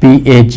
PAJ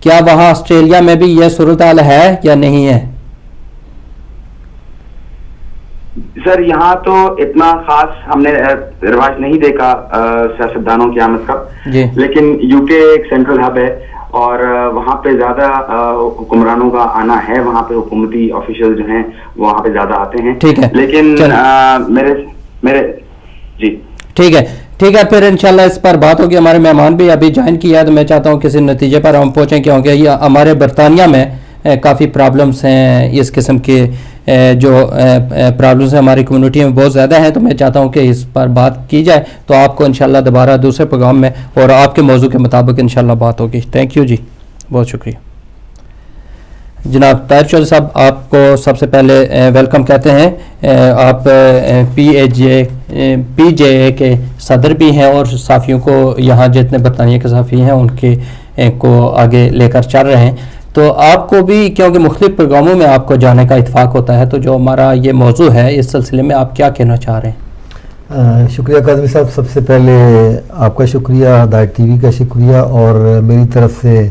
کیا وہاں Australia میں بھی یہ صورتحال ہے یا نہیں ہے؟ سر یہاں تو اتنا خاص ہم نے رواج نہیں دیکھا سیاستدانوں کی آمد کا، لیکن یو کے ایک سینٹرل ہب ہے اور وہاں پہ زیادہ حکمرانوں کا آنا ہے، وہاں پہ حکومتی آفیشل جو ہیں وہاں پہ زیادہ آتے ہیں. ٹھیک ہے، لیکن میرے جی ٹھیک ہے، پھر انشاءاللہ اس پر بات ہوگی. ہمارے مہمان بھی ابھی جوائن کیا ہے تو میں چاہتا ہوں کسی نتیجے پر ہم پہنچیں، کیونکہ یہ ہمارے برطانیہ میں کافی پرابلمس ہیں، اس قسم کے جو پرابلمس ہیں ہماری کمیونٹی میں بہت زیادہ ہیں، تو میں چاہتا ہوں کہ اس پر بات کی جائے تو آپ کو انشاءاللہ دوبارہ دوسرے پروگرام میں اور آپ کے موضوع کے مطابق انشاءاللہ بات ہوگی. تھینک یو جی، بہت شکریہ. جناب طاہر چودھری صاحب، آپ کو سب سے پہلے ویلکم کہتے ہیں. آپ پی جے اے کے صدر بھی ہیں اور صحافیوں کو یہاں جتنے برطانیہ کے صحافی ہیں ان کے کو آگے لے کر چل رہے ہیں. تو آپ کو بھی کیونکہ مختلف پروگراموں میں آپ کو جانے کا اتفاق ہوتا ہے، تو جو ہمارا یہ موضوع ہے اس سلسلے میں آپ کیا کہنا چاہ رہے ہیں؟ شکریہ کاظمی صاحب، سب سے پہلے آپ کا شکریہ، ہدایت ٹی وی کا شکریہ، اور میری طرف سے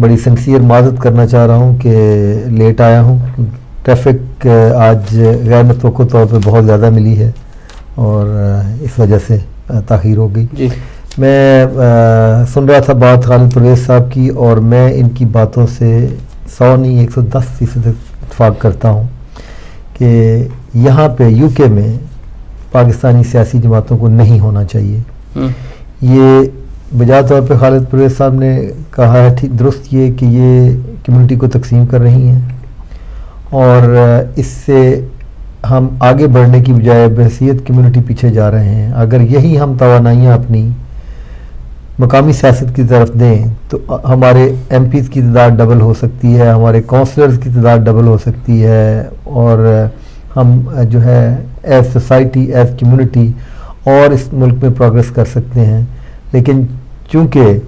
بڑی سنسیئر معذرت کرنا چاہ رہا ہوں کہ لیٹ آیا ہوں. ٹریفک آج غیر متوقع طور پہ بہت زیادہ ملی ہے اور اس وجہ سے تاخیر ہو گئی. جی، میں سن رہا تھا بات خالد پرویز صاحب کی، اور میں ان کی باتوں سے 100 نہیں 110% اتفاق کرتا ہوں کہ یہاں پہ یو کے میں پاکستانی سیاسی جماعتوں کو نہیں ہونا چاہیے. یہ بجا طور پہ خالد پرویز صاحب نے کہا ہے ٹھیک درست، یہ کہ یہ کمیونٹی کو تقسیم کر رہی ہیں اور اس سے ہم آگے بڑھنے کی بجائے بحیثیت کمیونٹی پیچھے جا رہے ہیں. اگر یہی ہم توانائیاں اپنی مقامی سیاست کی طرف دیں تو ہمارے ایم پیز کی تعداد ڈبل ہو سکتی ہے، ہمارے کونسلرز کی تعداد ڈبل ہو سکتی ہے، اور ہم جو ہے ایز سوسائٹی ایز کمیونٹی اور اس ملک میں پروگریس کر سکتے ہیں. لیکن چونکہ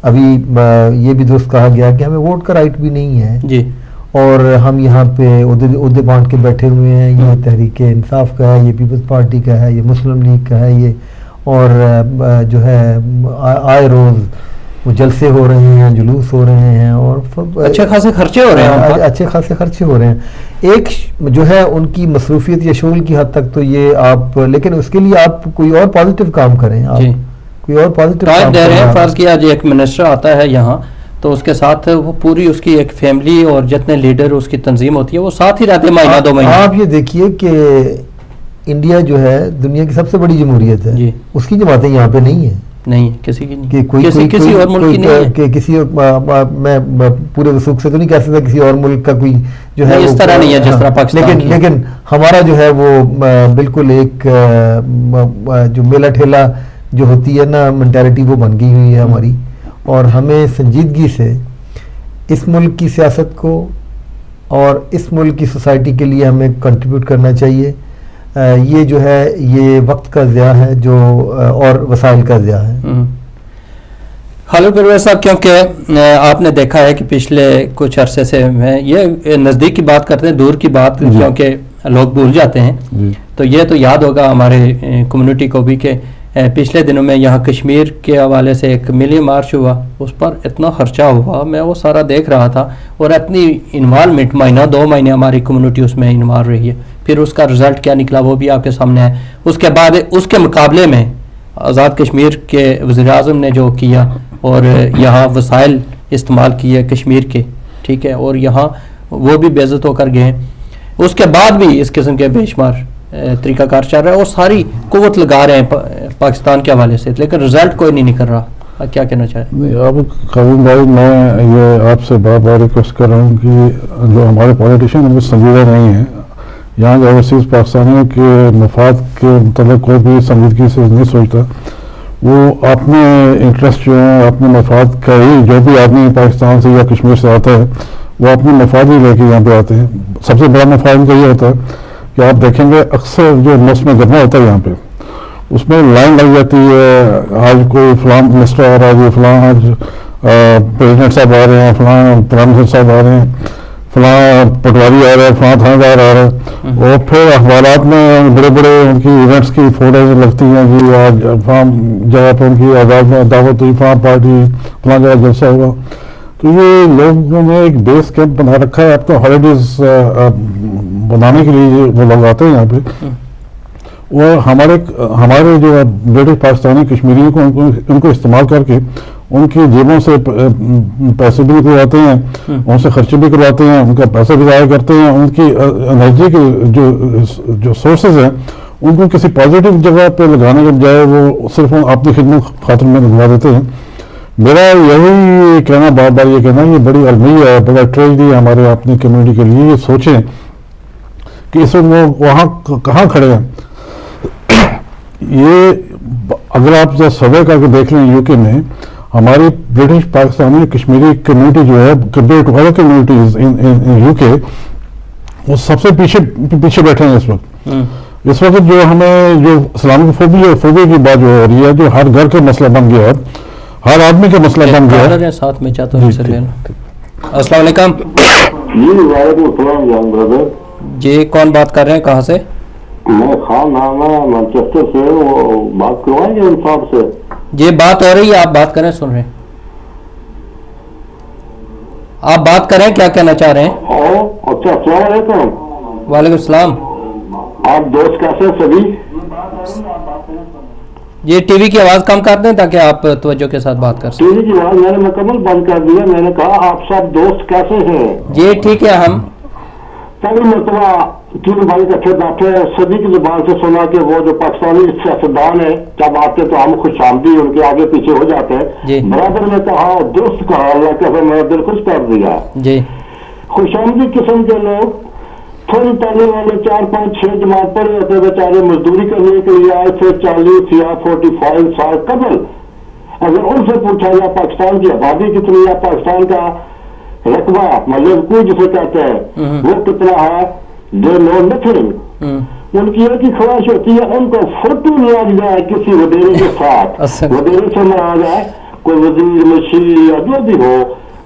ابھی یہ بھی درست کہا گیا کہ ہمیں ووٹ کا رائٹ بھی نہیں ہے جی، اور ہم یہاں پہ عہدے بانٹ کے بیٹھے ہوئے ہیں. یہ تحریک انصاف کا ہے، یہ پیپلز پارٹی کا ہے، یہ مسلم لیگ کا ہے، یہ اور جو ہے آئے روز وہ جلسے ہو رہے ہیں، جلوس ہو رہے ہیں اور اچھے خاصے خرچے ہو رہے ہیں، اچھے خاصے خرچے ہو رہے ہیں. ایک جو ہے ان کی مصروفیت یا شغل کی حد تک تو یہ آپ، لیکن اس کے لیے آپ کوئی اور پازیٹیو کام کریں، آپ کوئی اور پازیٹیو کام دے رہے ہیں. فرض کریں. کیا جی ایک منسٹر آتا ہے یہاں تو اس کے ساتھ وہ پوری اس کی ایک فیملی اور جتنے لیڈر اس کی تنظیم ہوتی ہے وہ ساتھ ہی رہتے ہیں مہینہ 2 مہینے. آپ یہ دیکھیے کہ انڈیا جو ہے دنیا کی سب سے بڑی جمہوریت ہے جی، اس کی جماعتیں یہاں پہ نہیں ہیں، نہیں کسی کی نہیں، کہ کسی اور ملک کی نہیں ہے، کہ کسی میں پورے وثوق سے تو نہیں کہہ سکتا کسی اور ملک کا کوئی جو ہے اس طرح نہیں ہے جس طرح پاکستان کی. لیکن ہمارا جو ہے وہ بالکل ایک جو میلا ٹھیلا جو ہوتی ہے نا مینٹیلٹی وہ بن گئی ہوئی ہے ہماری، اور ہمیں سنجیدگی سے اس ملک کی سیاست کو اور اس ملک کی سوسائٹی کے لیے ہمیں کنٹریبیوٹ کرنا چاہیے. یہ جو ہے یہ وقت کا ضیاع ہے جو اور وسائل کا ضیاع ہے. خالد پرویز صاحب، کیونکہ آپ نے دیکھا ہے کہ پچھلے کچھ عرصے سے میں یہ نزدیک کی بات کرتے ہیں، دور کی بات کیونکہ لوگ بھول جاتے ہیں، تو یہ تو یاد ہوگا ہمارے کمیونٹی کو بھی کہ پچھلے دنوں میں یہاں کشمیر کے حوالے سے ایک ملی مارچ ہوا، اس پر اتنا خرچہ ہوا، میں وہ سارا دیکھ رہا تھا، اور اتنی انوالومنٹ مہینہ 2 مہینے ہماری کمیونٹی اس میں انوالو رہی ہے. پھر اس کا رزلٹ کیا نکلا وہ بھی آپ کے سامنے ہے. اس کے بعد اس کے مقابلے میں آزاد کشمیر کے وزیر اعظم نے جو کیا اور یہاں وسائل استعمال کیے کشمیر کے، ٹھیک ہے، اور یہاں وہ بھی بے عزت ہو کر گئے. اس کے بعد بھی اس قسم کے بے شمار طریقہ کار چل رہا ہے اور ساری قوت لگا رہے ہیں پاکستان کے حوالے سے، لیکن رزلٹ کوئی نہیں نکل رہا. کیا کہنا چاہیں؟ اب قابل بھائی، میں یہ آپ سے بار بار ریکویسٹ کر رہا ہوں کہ جو ہمارے پولیٹیشین وہ سنجیدہ نہیں ہیں. یہاں جو اوورسیز پاکستانیوں کے مفاد کے متعلق کوئی بھی سنجیدگی سے نہیں سوچتا. وہ اپنے انٹرسٹ جو ہیں، اپنے مفاد کا ہی، جو بھی آدمی پاکستان سے یا کشمیر سے آتا ہے وہ اپنے مفاد ہی لے کے یہاں پہ آتے ہیں. سب سے بڑا مفاد ان کا یہ ہوتا ہے کہ آپ دیکھیں گے اکثر جو موسم گرما ہوتا ہے یہاں پہ اس میں لائن لگ جاتی ہے. آج کوئی فلاں منسٹر آ رہا ہے، فلاں آج پریزیڈنٹ صاحب آ رہے ہیں، فلاں پرائم منسٹر صاحب آ رہے ہیں، فلاں پٹواری آ رہا ہے، فلاں تھانہ دار آ رہا ہے، اور پھر اخبارات میں بڑے بڑے ان کی ایونٹس کی فوٹوز لگتی ہیں جی آج فلاں جگہ پہ ان کی آزاد میں دعوت ہوئی، فلاں پارٹی فلاں جگہ جلسہ ہوا. تو یہ لوگوں نے ایک بیس کیمپ بنا رکھا ہے آپ کو ہالیڈیز بنانے کے لیے وہ لوگ آتے ہیں یہاں پہ. اور ہمارے جو برٹش پاکستانی کشمیریوں کو ان کو استعمال کر کے ان کی جیبوں سے پیسے بھی کرواتے ہیں, ان سے خرچے بھی کرواتے ہیں, ان کا پیسہ بھی ضائع کرتے ہیں, ان کی انرجی کے جو سورسز ہیں ان کو کسی پازیٹیو جگہ پہ لگانے کے بجائے وہ صرف اپنی خدمت خاطر میں لگوا دیتے ہیں. میرا یہی کہنا بار بار یہ کہنا یہ بڑی المیہ ہے, بڑا ٹریجڈی ہے ہمارے اپنی کمیونٹی کے لیے. یہ سوچیں کہ اس وقت وہ وہاں کہاں کھڑے ہیں. یہ اگر آپ سروے کر کے دیکھ لیں یو کے میں ہماری برٹش پاکستانی کشمیری کمیونٹی جو ہے compare to other communities in U K وہ سب سے پیچھے بیٹھے ہیں اس وقت. اس وقت جو ہمیں جو اسلامک فوبیا کی بات جو ہو رہی ہے, جو ہر گھر کا مسئلہ بن گیا ہے, ہر آدمی کا مسئلہ بن گیا ہے. ساتھ میں چاہتا ہوں السلام علیکم. جی وعلیکم السلام جان بردر. جی کون بات کر رہے ہیں, کہاں سے؟ میں خان نام ہے مانچسٹر سے. وہ بات کروائیں گے ان صاحب سے؟ جی بات ہو رہی ہے, آپ بات کریں, سن رہے ہیں. آپ بات کریں, کیا کہنا چاہ رہے ہیں؟ اچھا السلام علیکم. وعلیکم السلام. آپ دوست کیسے سبھی؟ یہ ٹی وی کی آواز کم کر دیں تاکہ آپ توجہ کے ساتھ بات کر سکیں. ٹی وی کی آواز میں نے مکمل بند کر دیا. میں نے کہا آپ سب دوست کیسے ہیں؟ جی ٹھیک ہے. ہم پہلی مرتبہ تین بھائی اکٹھے بیٹھے سبھی کی زبان سے سنا کہ وہ جو پاکستانی سیاستدان ہیں جب آتے تو ہم خوش آمدید ان کے آگے پیچھے ہو جاتے ہیں. برادر نے کہا درست کہا, اللہ کہ میرا دل خوش کر دیا. جی خوش آمدید قسم کے لوگ تھوڑی تعلیم والے 4 5 6 جماعت پڑھے ہوتے بیچارے مزدوری کرنے کے لیے آئے تھے 40 یا 45 سال قبل. اگر ان سے پوچھا جائے پاکستان کی آبادی کتنی ہے, پاکستان کا رقبہ مطلب کو جسے کہتے ہیں وہ کتنا ہے, دے نو نتھنگ. ان کی ایک ہی خواہش ہوتی ہے ان کو فوٹو لیا جائے کسی وڈیرے کے ساتھ, وڈیرے سے مرا جائے کوئی وزیر مشیر یا جو بھی ہو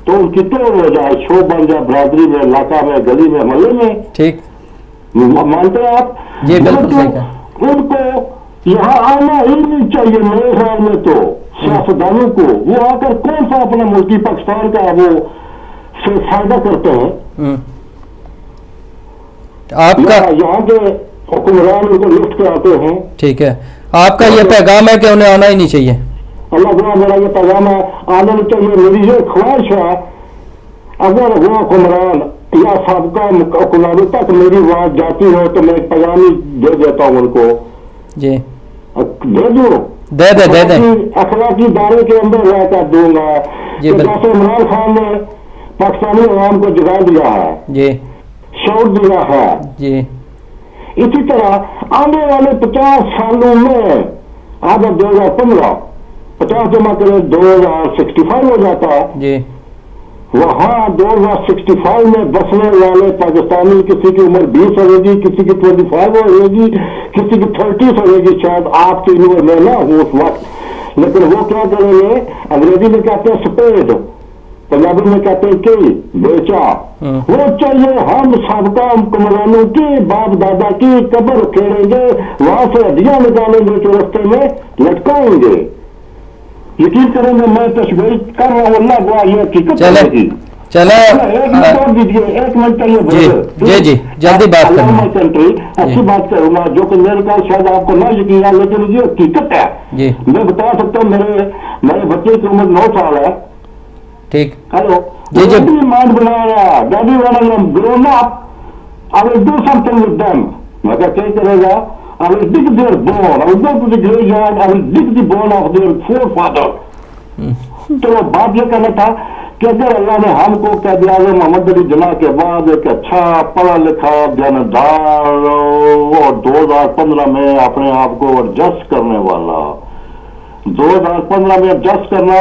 تو ان کی ٹور ہو جائے, شو بن جائے برادری میں, علاقہ میں, گلی میں, محلے میں. ٹھیک مانتے ہیں آپ؟ جی بالکل صحیح کہا. ان کو یہاں آنا ہی نہیں چاہیے میرے خیال میں. تو سیاستدانوں کو وہ آ کر کون سا اپنا ملکی پاکستان کا وہ سے فائدہ کرتے ہیں. آپ کا یہاں کے حکمران ان کو لفٹ کراتے ہیں. ٹھیک ہے, آپ کا یہ پیغام ہے کہ انہیں آنا ہی نہیں چاہیے. اللہ تعالیٰ میرا یہ پیغام ہے آنا نہیں چاہیے. میری یہ خواہش ہے اگر وہ حکمران یا سابقہ حکمرانوں تک میری بات جاتی ہو تو میں ایک پیغام ہی دے دیتا ہوں ان کو. جی دے دوں, دے دیں اخلاقی دائرے کے اندر رہ کر دوں گا. جیسے عمران خان نے پاکستانی عوام کو جگہ دیا ہے, جی شعور دیا ہے, جی اسی طرح آنے والے 50 سالوں میں آج 2015 50 جمع کرے 2065 ہو جاتا ہے. جی وہاں 2065 میں بسنے والے پاکستانی کسی کی عمر 20 ہوئے گی, کسی کی 25 ہوئے گی, کسی کی 30 ہوئے گی, شاید آپ کی عمر میں نہ ہو اس وقت. لیکن وہ کیا کریں گے, انگریزی میں کہتے ہیں سپیڈ, پنجابی میں کہتے ہیں کہ بیچا. وہ چاہیے ہم سابقہ حکمرانوں کی باپ دادا کی قبر کھیڑیں گے, وہاں سے ہڈیاں نکالیں گے, چورستے میں لٹکائیں گے. یقین کریں گے میں تشبیہ کر رہا ہوں, اللہ گواہ یہ حقیقت ہے. چلے ایک منٹ دیجیے, ایک منٹ چاہیے. جی جلدی بات کریں. کنٹری اچھی بات کروں گا جو کہ میرے پاس شاید آپ کو نہ یقین ہے لیکن یہ حقیقت ہے. میں بتا سکتا ہوں میرے بچے کی عمر 9 سال ہے. ٹھیک. ہلو. جی مائنڈ بنایا ڈیڈی والا grown up, I will do something with them. میں کہا کیا کرے گا, I will dig their bone, I will go to the graveyard, I will dig the bone of their forefather. تو بات یہ کہنا تھا کہ اگر اللہ نے ہم کو قائد اعظم محمد علی جناح کے بعد ایک اچھا پڑھا لکھا دیانتدار اور 2015 میں اپنے آپ کو ایڈجسٹ کرنے والا, 2015 میں ایڈجسٹ کرنا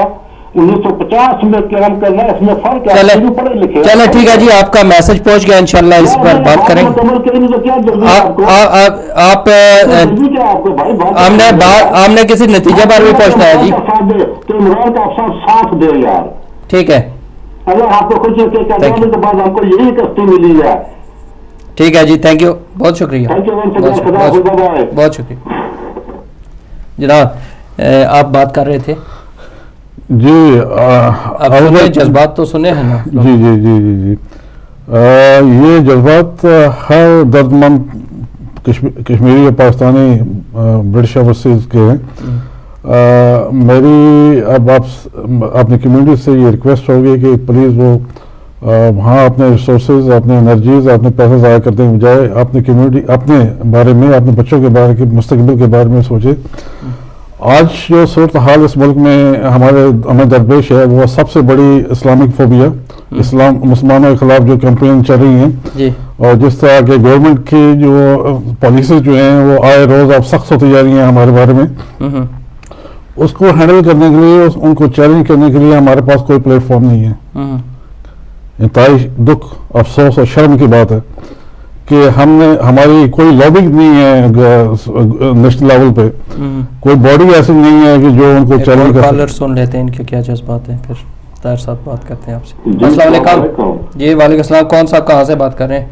1950 میں کام کرنا, اس میں فرق ہے. پڑھے لکھے چلے ٹھیک ہے جی, آپ کا میسج پہنچ گیا, انشاءاللہ اس پر بات کریں. آپ نے کسی نتیجے پر بھی پہنچنا ہے جی. عمران کا ساتھ دے یار. ٹھیک ہے, اللہ آپ کو خوش کے بعد ہم کو یہی کشتی ملی ہے. ٹھیک ہے جی, تھینک یو, بہت شکریہ, بہت شکریہ. جناب آپ بات کر رہے تھے. جی اب سنے جذبات تو سنے ہیں نا؟ جی جی جی جی جی یہ جذبات ہر درد مند کشمیری یا پاکستانی برٹش اوورسیز کے ہیں۔ میری اب اپنی کمیونٹی سے یہ ریکویسٹ ہوگی کہ پلیز وہ وہاں اپنے ریسورسز، اپنے انرجیز، اپنے پیسے ضائع کرنے کے بجائے اپنی کمیونٹی، اپنے بارے میں، اپنے بچوں کے بارے کے مستقبل کے بارے میں سوچے۔ آج جو صورتحال اس ملک میں ہمیں درپیش ہے وہ سب سے بڑی اسلامک فوبیا، مسلمانوں کے خلاف جو کیمپین چل رہی ہیں، اور جس طرح کے گورنمنٹ کی جو پالیسیز جو ہیں وہ آئے روز اب سخت ہوتی جا رہی ہیں ہمارے بارے میں، اس کو ہینڈل کرنے کے لیے، ان کو چیلنج کرنے کے لیے ہمارے پاس کوئی پلیٹ فارم نہیں ہے۔ انتہائی دکھ، افسوس اور شرم کی بات ہے کہ ہماری کوئی لابنگ نہیں ہے نیشنل لیول پہ، کوئی باڈی ایسی نہیں ہے کہ جو ان کو چیلنج کر کالر سن لیتے ہیں ان کے کیا جذبات ہیں، پھر طاہر صاحب بات کرتے ہیں آپ سے۔ السلام علیکم۔ جی وعلیکم السلام، کون صاحب کہاں سے بات کر رہے ہیں؟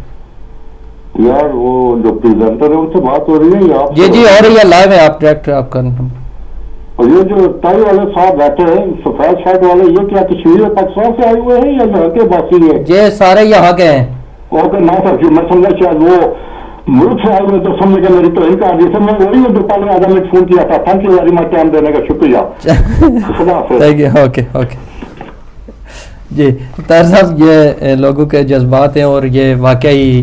یار وہ جو پریزنٹر ہے ان سے بات ہو رہی ہے یا آپ؟ جی جی ہو رہی ہے، لائیو ہے، آپ ڈائریکٹ آپ کر۔ اور یہ جو تائی والے صاحب بیٹھے ہیں سفید شرٹ والے، یہ کیا کشمیر اور پاکستان سے آئے ہوئے ہیں یا یہاں کے باسی ہیں؟ یہ سارے یہاں کے ہیں۔ اوکے نہ سر، میں سمجھا شاید وہ ملک سے آئے ہوئے تو سمجھ کے میری توہین کر دی۔ سر میں وہی جو پہلے آدھا منٹ فون کیا تھا، thank you very much time دینے کا شکریہ۔ خدا حافظ۔ اوکے اوکے جی طاہر صاحب، یہ لوگوں کے جذبات ہیں، اور یہ واقعی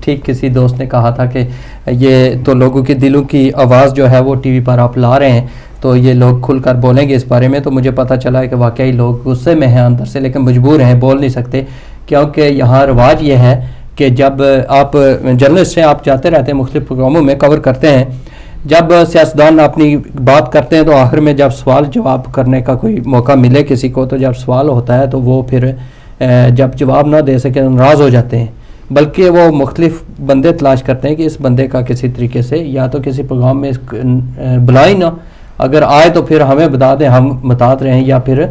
ٹھیک کسی دوست نے کہا تھا کہ یہ تو لوگوں کے دلوں کی آواز جو ہے وہ ٹی وی پر آپ لا رہے ہیں، تو یہ لوگ کھل کر بولیں گے اس بارے میں۔ تو مجھے پتہ چلا ہے کہ واقعی لوگ غصے میں ہیں اندر سے، لیکن مجبور ہیں، بول نہیں سکتے، کیونکہ یہاں رواج یہ ہے کہ جب آپ جرنلسٹ ہیں، آپ جاتے رہتے ہیں مختلف پروگراموں میں، کور کرتے ہیں، جب سیاستدان اپنی بات کرتے ہیں تو آخر میں جب سوال جواب کرنے کا کوئی موقع ملے کسی کو، تو جب سوال ہوتا ہے تو وہ پھر جب جواب نہ دے سکے ناراض ہو جاتے ہیں، بلکہ وہ مختلف بندے تلاش کرتے ہیں کہ اس بندے کا کسی طریقے سے یا تو کسی پروگرام میں بلائیں نہ، اگر آئے تو پھر ہمیں بتا دیں، ہم بتاتے رہیں، یا پھر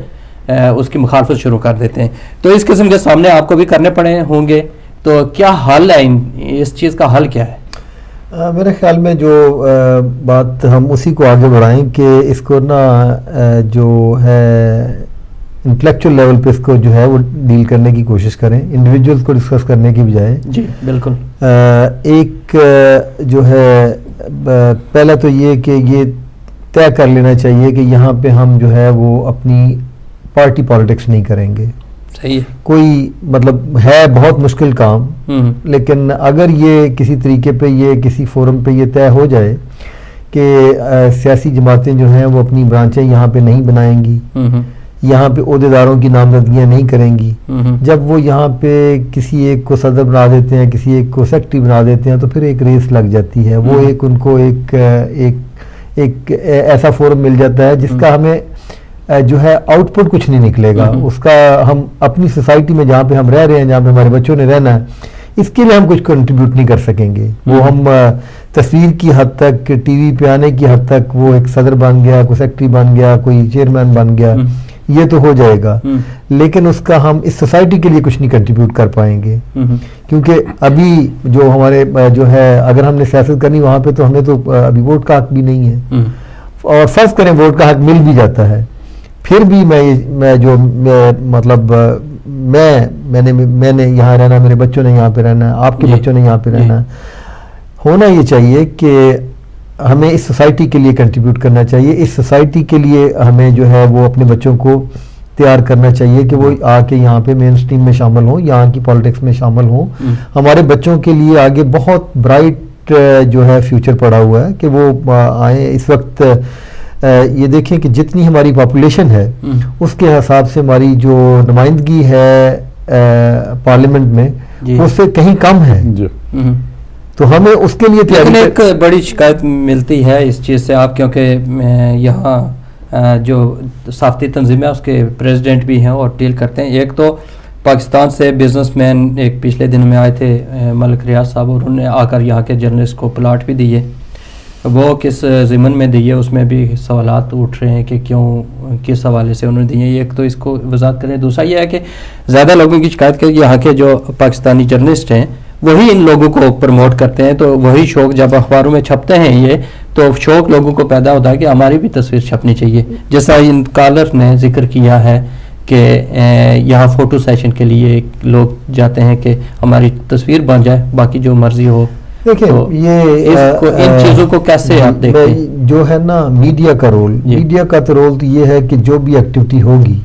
اس کی مخالفت شروع کر دیتے ہیں۔ تو اس قسم کے سامنے آپ کو بھی کرنے پڑے ہوں گے، تو کیا حل ہے، اس چیز کا حل کیا ہے؟ میرے خیال میں جو بات ہم اسی کو آگے بڑھائیں کہ اس کو نا جو ہے انٹلیکچوئل لیول پہ اس کو جو ہے وہ ڈیل کرنے کی کوشش کریں، انڈیویجولس کو ڈسکس کرنے کی بجائے۔ جی بالکل۔ ایک جو ہے پہلا تو یہ کہ یہ طے کر لینا چاہیے کہ یہاں پہ ہم جو ہے وہ اپنی پارٹی پالیٹکس نہیں کریں گے۔ صحیح ہے۔ کوئی مطلب ہے بہت مشکل کام، لیکن اگر یہ کسی طریقے پہ یہ کسی فورم پہ یہ طے ہو جائے کہ سیاسی جماعتیں جو ہیں وہ اپنی برانچیں یہاں پہ نہیں بنائیں گی، یہاں پہ عہدیداروں کی نامزدگیاں نہیں کریں گی، جب وہ یہاں پہ کسی ایک کو صدر بنا دیتے ہیں، کسی ایک کو سیکرٹری بنا دیتے ہیں، تو پھر ایک ریس لگ جاتی ہے، وہ ایک ان کو ایک ایسا فورم مل جاتا ہے جس کا ہمیں جو ہے آؤٹ پٹ کچھ نہیں نکلے گا، اس کا ہم اپنی سوسائٹی میں جہاں پہ ہم رہ رہے ہیں، جہاں پہ ہمارے بچوں نے رہنا ہے، اس کے لیے ہم کچھ کنٹریبیوٹ نہیں کر سکیں گے۔ وہ ہم تصویر کی حد تک، ٹی وی پہ آنے کی حد تک، وہ ایک صدر بن گیا، کوئی سیکرٹری بن گیا، کوئی چیئرمین بن گیا، یہ تو ہو جائے گا، لیکن اس کا ہم اس سوسائٹی کے لیے کچھ نہیں کنٹریبیوٹ کر پائیں گے، کیونکہ ابھی جو ہمارے جو ہے اگر ہم نے سیاست کرنی وہاں پہ، تو ہمیں تو ابھی ووٹ کا حق بھی نہیں ہے، اور فرض کریں ووٹ کا حق مل بھی جاتا ہے، پھر بھی میں جو مطلب میں نے یہاں رہنا، میرے بچوں نے یہاں پہ رہنا ہے، آپ کے بچوں نے یہاں پہ رہنا ہے، ہونا یہ چاہیے کہ ہمیں اس سوسائٹی کے لیے کنٹریبیوٹ کرنا چاہیے، اس سوسائٹی کے لیے ہمیں جو ہے وہ اپنے بچوں کو تیار کرنا چاہیے کہ وہ آ کے یہاں پہ مین اسٹریم میں شامل ہوں، یہاں کی پالیٹکس میں شامل ہوں۔ ہمارے بچوں کے لیے آگے بہت برائٹ جو ہے فیوچر پڑا ہوا ہے کہ وہ آئیں۔ اس وقت یہ دیکھیں کہ جتنی ہماری پاپولیشن ہے اس کے حساب سے ہماری جو نمائندگی ہے پارلیمنٹ میں اس سے کہیں کم ہے، تو ہمیں اس کے لیے لیکن ایک بڑی شکایت ملتی ہے اس چیز سے آپ، کیونکہ یہاں جو صحافتی تنظیم ہے اس کے پریزیڈنٹ بھی ہیں اور ڈیل کرتے ہیں، ایک تو پاکستان سے بزنس مین ایک پچھلے دن میں آئے تھے ملک ریاض صاحب، اور انہوں نے آ کر یہاں کے جرنلسٹ کو پلاٹ بھی دیے، وہ کس ضمن میں دیے اس میں بھی سوالات اٹھ رہے ہیں کہ کیوں، کس حوالے سے انہوں نے دیے، ایک تو اس کو وضاحت کریں۔ دوسرا یہ ہے کہ زیادہ لوگوں کی شکایت کہ یہاں کے جو پاکستانی جرنلسٹ ہیں وہی ان لوگوں کو پروموٹ کرتے ہیں، تو وہی شوق جب اخباروں میں چھپتے ہیں یہ، تو تو شوق لوگوں کو پیدا ہوتا ہے کہ ہماری بھی تصویر چھپنی چاہیے. جیسا ان کالر نے ذکر کیا ہے کہ یہاں فوٹو سیشن کے لیے لوگ جاتے ہیں کہ ہماری تصویر بن جائے, باقی جو مرضی ہو. دیکھیں یہ ان چیزوں کو کیسے آپ دیکھتے ہیں؟ جو ہے نا میڈیا کا رول, میڈیا کا تو رول تو یہ ہے کہ جو بھی ایکٹیویٹی ہوگی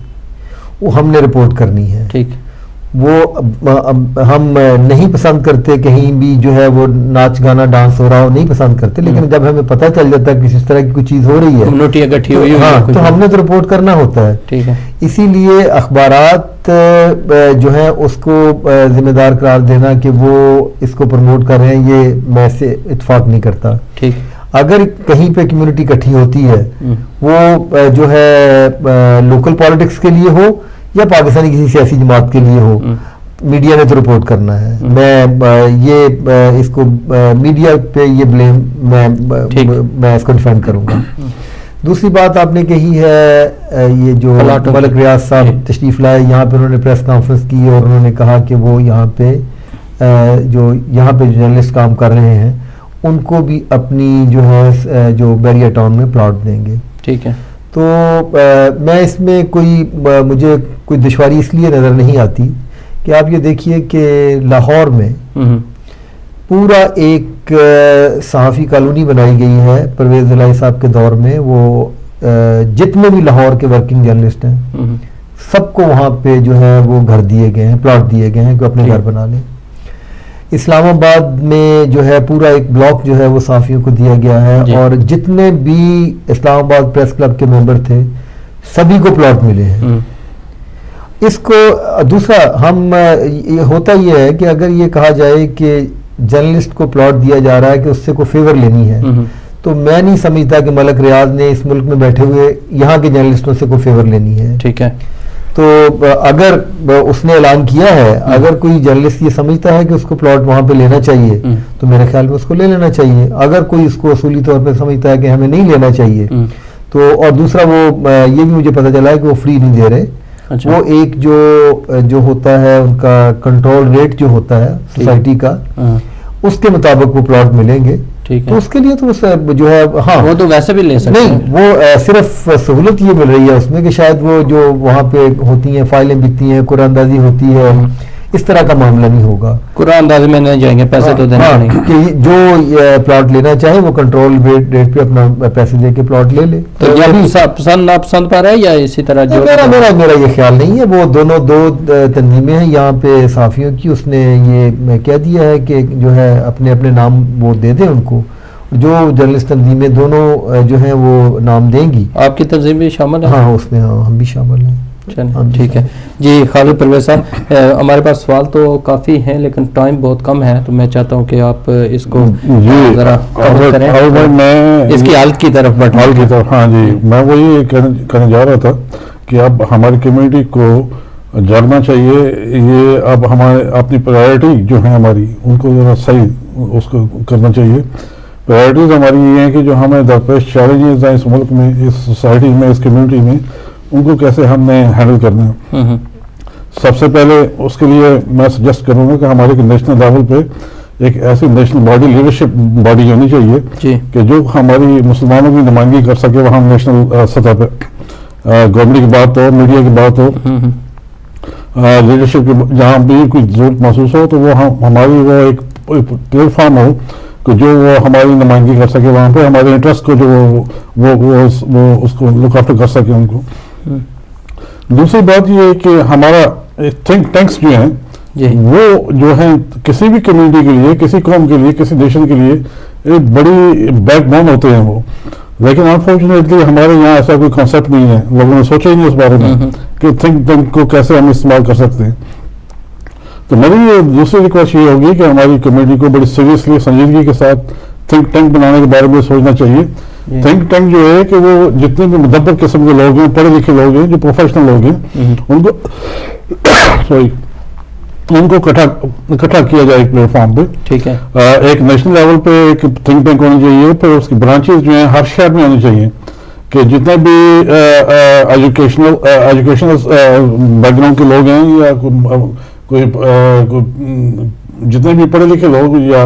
وہ ہم نے رپورٹ کرنی ہے. ٹھیک, وہ ہم نہیں پسند کرتے کہیں بھی جو ہے وہ ناچ گانا ڈانس ہو رہا ہو, نہیں پسند کرتے, لیکن جب ہمیں پتہ چل جاتا ہے کہ اس طرح کی کوئی چیز ہو رہی ہے, کمیونٹی اکٹھی ہوئی ہاں, تو ہم نے تو رپورٹ کرنا ہوتا ہے. ٹھیک ہے, اسی لیے اخبارات جو ہیں اس کو ذمہ دار قرار دینا کہ وہ اس کو پروموٹ کر رہے ہیں, یہ میں سے اتفاق نہیں کرتا. ٹھیک, اگر کہیں پہ کمیونٹی اکٹھی ہوتی ہے, وہ جو ہے لوکل پالیٹکس کے لیے ہو یا پاکستانی کسی سیاسی جماعت کے لیے ہو, میڈیا نے تو رپورٹ کرنا ہے. میں یہ اس کو میڈیا پہ یہ بلیم میں اس کو ڈیفینڈ کروں گا. دوسری بات آپ نے کہی ہے یہ جو ملک ریاض صاحب تشریف لائے, یہاں پہ انہوں نے پریس کانفرنس کی اور انہوں نے کہا کہ وہ یہاں پہ جو جرنلسٹ کام کر رہے ہیں ان کو بھی اپنی جو ہے جو بیریا ٹاؤن میں پلاٹ دیں گے. ٹھیک ہے, تو میں اس میں مجھے کوئی دشواری اس لیے نظر نہیں آتی کہ آپ یہ دیکھیے کہ لاہور میں پورا ایک صحافی کالونی بنائی گئی ہے پرویز الہی صاحب کے دور میں. وہ جتنے بھی لاہور کے ورکنگ جرنلسٹ ہیں سب کو وہاں پہ جو ہے وہ گھر دیے گئے ہیں, پلاٹ دیے گئے ہیں کہ اپنے گھر بنا لیں. اسلام آباد میں جو ہے پورا ایک بلاک جو ہے وہ صحافیوں کو دیا گیا ہے, اور جتنے بھی اسلام آباد پریس کلب کے ممبر تھے سبھی کو پلاٹ ملے ہیں. اس کو دوسرا ہوتا یہ ہے کہ اگر یہ کہا جائے کہ جرنلسٹ کو پلاٹ دیا جا رہا ہے کہ اس سے کوئی فیور لینی ہے, تو میں نہیں سمجھتا کہ ملک ریاض نے اس ملک میں بیٹھے ہوئے یہاں کے جرنلسٹوں سے کوئی فیور لینی ہے. ٹھیک ہے, تو اگر اس نے اعلان کیا ہے, اگر کوئی جرنلسٹ یہ سمجھتا ہے کہ اس کو پلاٹ وہاں پہ لینا چاہیے تو میرے خیال میں اس کو لے لینا چاہیے. اگر کوئی اس کو اصولی طور پہ سمجھتا ہے کہ ہمیں نہیں لینا چاہیے تو, اور دوسرا وہ یہ بھی مجھے پتہ چلا ہے کہ وہ فری نہیں دے رہے. وہ ایک جو ہوتا ہے ان کا کنٹرول ریٹ جو ہوتا ہے سوسائٹی کا, اس کے مطابق وہ پلاٹ ملیں گے. تو اس کے لیے تو جو ہے ہاں وہ تو ویسے بھی لے سکتے ہیں. نہیں, وہ صرف سہولت یہ مل رہی ہے اس میں کہ شاید وہ جو وہاں پہ ہوتی ہیں فائلیں بکتی ہیں, قرآن اندازی ہوتی ہے, اس طرح کا معاملہ نہیں ہوگا. قرآن اندازی میں نہیں جائیں گے, پیسے تو دینے پڑیں گے. کہ جو پلاٹ لینا چاہے وہ کنٹرول ریٹ پہ اپنا پیسے دے کے پلاٹ لے لے. تو یہ پسند ناپسند پر ہے یا اسی طرح جو میرا یہ خیال نہیں ہے. وہ دو تنظیمیں ہیں یہاں پہ صحافیوں کی, اس نے یہ کہہ دیا ہے کہ جو ہے اپنے اپنے نام وہ دے دیں ان کو. جو جرنلسٹ تنظیمیں دونوں جو ہیں وہ نام دیں گی. آپ کی تنظیم بھی شامل ہے؟ ہاں, اس میں ہم بھی شامل ہیں. ٹھیک ہے جی. خالد پرویز صاحب, ہمارے پاس سوال تو کافی ہیں لیکن ٹائم بہت کم ہے, تو میں چاہتا ہوں کہ آپ اس کو ذرا کریں, اس کی حالت کی طرف بڑھیں. ہاں جی, میں وہی کہنے جا رہا تھا کہ اب ہماری کمیونٹی کو جاننا چاہیے, یہ اب ہمارے اپنی پرائرٹی جو ہیں ہماری ان کو ذرا صحیح اس کو کرنا چاہیے. پرائرٹیز ہماری یہ ہیں کہ جو ہمیں درپیش چیلنجز ہیں اس ملک میں, اس سوسائٹی میں, اس کمیونٹی میں, ان کو کیسے ہم نے ہینڈل کرنا ہے. سب سے پہلے اس کے لیے میں سجیسٹ کروں گا کہ ہمارے نیشنل لیول پہ ایک ایسی نیشنل باڈی, لیڈرشپ باڈی ہونی چاہیے کہ جو ہماری مسلمانوں کی نمائندگی کر سکے وہاں نیشنل سطح پہ. گورنمنٹ کی بات ہو, میڈیا کی بات ہو, لیڈرشپ کی جہاں بھی کوئی ضرورت محسوس ہو تو وہ ہماری وہ ایک پلیٹ فارم ہو کہ جو وہ ہماری نمائندگی کر سکے وہاں پہ, ہمارے انٹرسٹ کو جو وہ اس کو لک آفٹر کر سکے ان کو. دوسری بات یہ ہے کہ ہمارا تھنک ٹینکس جو ہیں وہ جو ہیں کسی بھی کمیونٹی کے لیے, کسی قوم کے لیے, کسی نیشن کے لیے ایک بڑی بیک بون ہوتے ہیں وہ. لیکن انفارچونیٹلی ہمارے یہاں ایسا کوئی کانسیپٹ نہیں ہے, لوگوں نے سوچا ہی نہیں اس بارے میں کہ تھنک ٹینک کو کیسے ہم استعمال کر سکتے ہیں. تو میری یہ دوسری ریکویسٹ یہ ہوگی کہ ہماری کمیونٹی کو بڑی سیریسلی, سنجیدگی کے ساتھ تھنک ٹینک بنانے کے بارے میں سوچنا چاہیے. تھنک ٹینک جو ہے کہ وہ جتنے بھی مدبر قسم کے لوگ ہیں, پڑھے لکھے لوگ ہیں, جو پروفیشنل لوگ ہیں, ان کو اکٹھا کیا جائے ایک پلیٹ فارم پہ. ٹھیک ہے, ایک نیشنل لیول پہ ایک تھنک ٹینک ہونی چاہیے. پھر اس کی برانچز جو ہیں ہر شہر میں ہونی چاہیے کہ جتنے بھی ایجوکیشنل بیک گراؤنڈ کے لوگ ہیں یا کوئی جتنے بھی پڑھے لکھے لوگ یا